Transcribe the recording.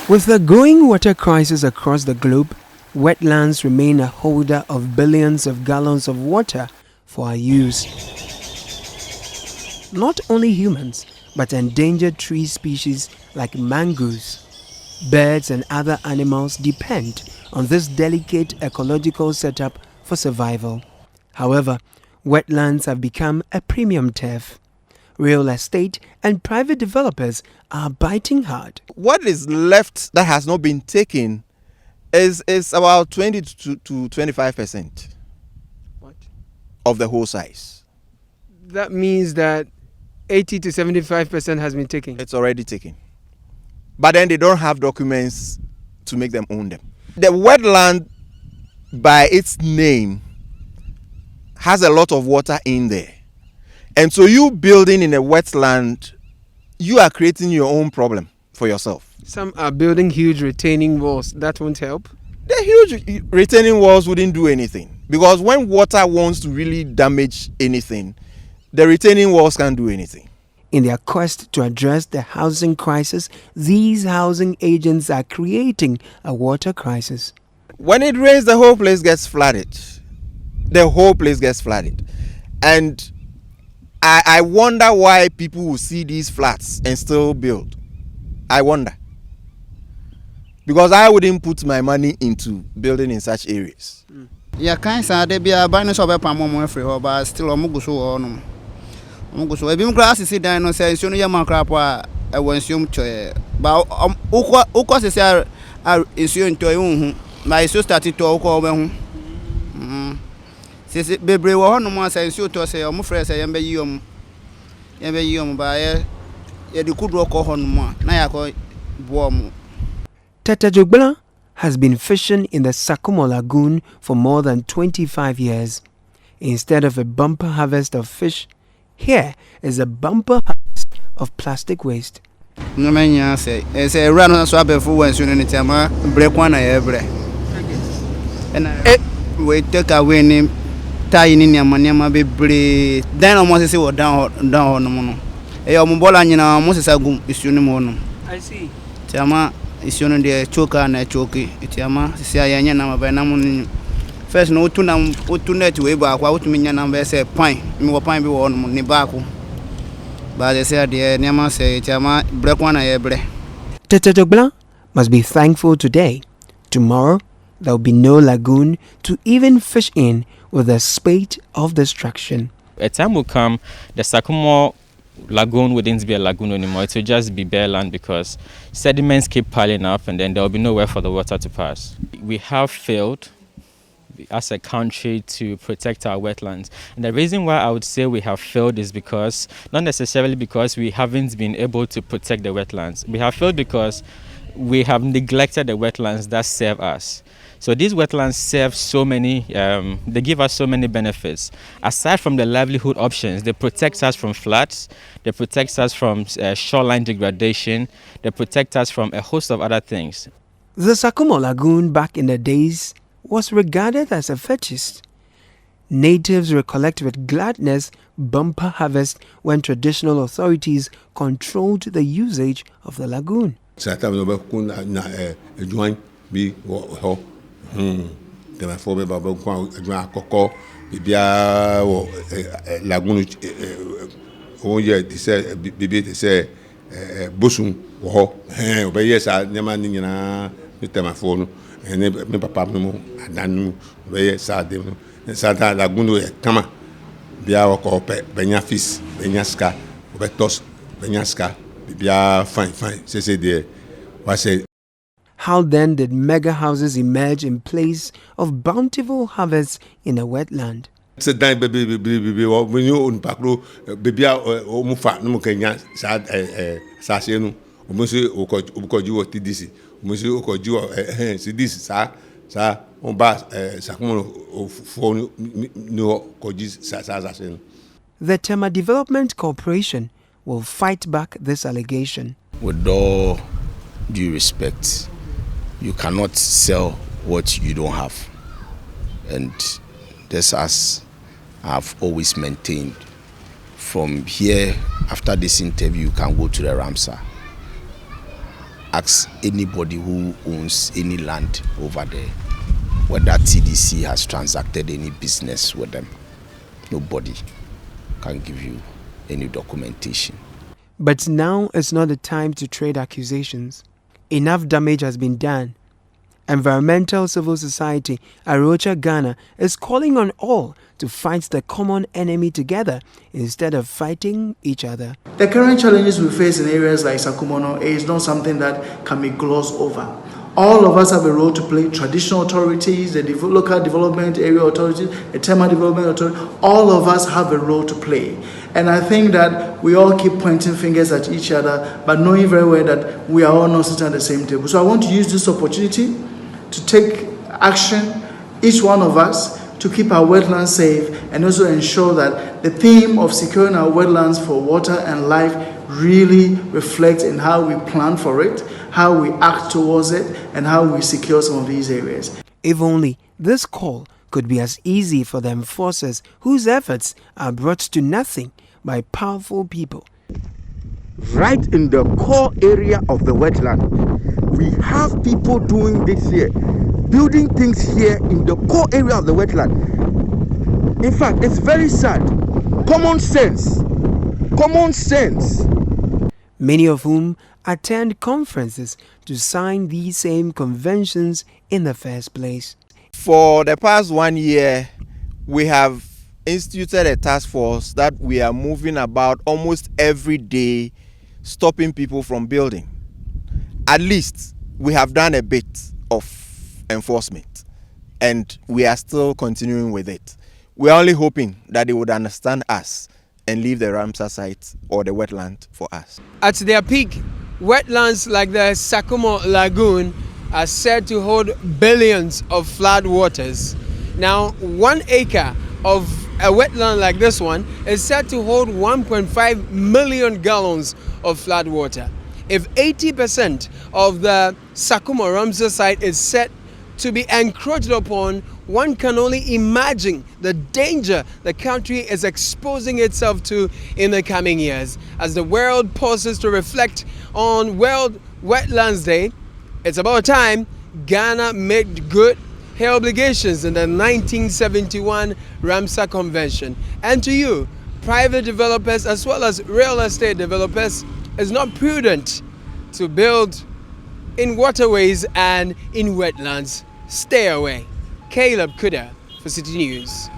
With the growing water crisis across the globe, wetlands remain a holder of billions of gallons of water for our use. Not only humans, but endangered tree species like mangroves, birds and other animals depend on this delicate ecological setup for survival. However, wetlands have become a premium turf. Real estate and private developers are biting hard. What is left that has not been taken is about 20 to 25% of the whole size. That means that 80 to 75% has been taken. It's already taken. But then they don't have documents to make them own them. The wetland, by its name, has a lot of water in there. And so you building in a wetland, you are creating your own problem for yourself. Some are building huge retaining walls. That won't help. The huge retaining walls wouldn't do anything. Because when water wants to really damage anything, the retaining walls can't do anything. In their quest to address the housing crisis, these housing agents are creating a water crisis. When it rains, the whole place gets flooded. The whole place gets flooded. And I wonder why people will see these flats and still build. I wonder. Because I wouldn't put my money into building in such areas. Yeah, kind of they be a binary of a palm free, but still a mugusu or no. Mugusu, a beam grass is down no say, soon your crap, I want some chair. But Ukos is our insurance to you. My so started to call home. Says baby, one more sense you to say, I'm afraid I am by you. By a good rock on more. Now I call warm. Tata Jogbela has been fishing in the Sakumono Lagoon for more than 25 years. Instead of a bumper harvest of fish, here is a bumper harvest of plastic waste. No man, say, it's a run on swab for when soon in the time, break one every. And we take away name. Tiny in my baby, then almost say what down on the mono. A mobola in our Moses Agum is unimono. I see. Tiama is on the choker and a choky. Tiama, say I am by Namun. First, no two net way back, what mean your number say pine, no pine be on Nibaku. But they said, dear Nama say, Tiama, break one every. Tata Jogbela must be thankful today. Tomorrow, there will be no lagoon to even fish in with a spate of destruction. A time will come, the Sakumono Lagoon wouldn't be a lagoon anymore. It will just be bare land because sediments keep piling up and then there will be nowhere for the water to pass. We have failed as a country to protect our wetlands. And the reason why I would say we have failed is because, not necessarily because we haven't been able to protect the wetlands. We have failed because we have neglected the wetlands that serve us. So these wetlands serve so many, they give us so many benefits. Aside from the livelihood options, they protect us from floods, they protect us from shoreline degradation, they protect us from a host of other things. The Sakumono Lagoon back in the days was regarded as a fetish. Natives recollect with gladness bumper harvest when traditional authorities controlled the usage of the lagoon. Tema fobe baba kwa adwa akoko bibia wo lagoon oye dise bibi dise bosun wo ho obeye sa nyama ni nyina tema fo no me papa no adanu obeye sa de no sa ta lagoon e kama bia wo ko pe benya fish benya ska obetos benya ska bibia fine say there what say. How then did mega houses emerge in place of bountiful harvests in a wetland? It's a dime baby when you own Pacro, baby, Mufa, no Kenya, sad, Sasiano, Monsieur Okoju, TDC, Monsieur Okoju, this, sir, on bass, Sakumono, phone, no Kojis, Sassin. The Tema Development Corporation will fight back this allegation. With all due respect, you cannot sell what you don't have. And this, as I've always maintained, from here, after this interview, you can go to the Ramsar. ask anybody who owns any land over there whether TDC has transacted any business with them. Nobody can give you any documentation. But now is not the time to trade accusations. Enough damage has been done. Environmental civil society Arocha Ghana is calling on all to fight the common enemy together instead of fighting each other. The current challenges we face in areas like Sakumono is not something that can be glossed over. All of us have a role to play. Traditional authorities, the local development area authorities, the Tema development authority, all of us have a role to play. And I think that we all keep pointing fingers at each other, but knowing very well that we are all not sitting at the same table. So I want to use this opportunity to take action, each one of us, to keep our wetlands safe and also ensure that the theme of securing our wetlands for water and life really reflects in how we plan for it, how we act towards it, and how we secure some of these areas. If only this call could be as easy for the enforcers whose efforts are brought to nothing by powerful people. Right in the core area of the wetland, we have people doing this here, building things here in the core area of the wetland. In fact, it's very sad. Common sense. Common sense. Many of whom attend conferences to sign these same conventions in the first place. For the past 1 year, we have instituted a task force that we are moving about almost every day, stopping people from building. At least we have done a bit of enforcement, and we are still continuing with it. We are only hoping that they would understand us and leave the Ramsar site or the wetland for us. At their peak, wetlands like the Sakumono Lagoon are said to hold billions of flood waters. Now, 1 acre of a wetland like this one is said to hold 1.5 million gallons of flood water. If 80% of the Sakumono Ramsar site is said to be encroached upon, one can only imagine the danger the country is exposing itself to in the coming years. As the world pauses to reflect on World Wetlands Day, it's about time Ghana made good her obligations in the 1971 Ramsar Convention. And to you, private developers as well as real estate developers, it's not prudent to build in waterways and in wetlands. Stay away. Caleb Kuda for Citi News.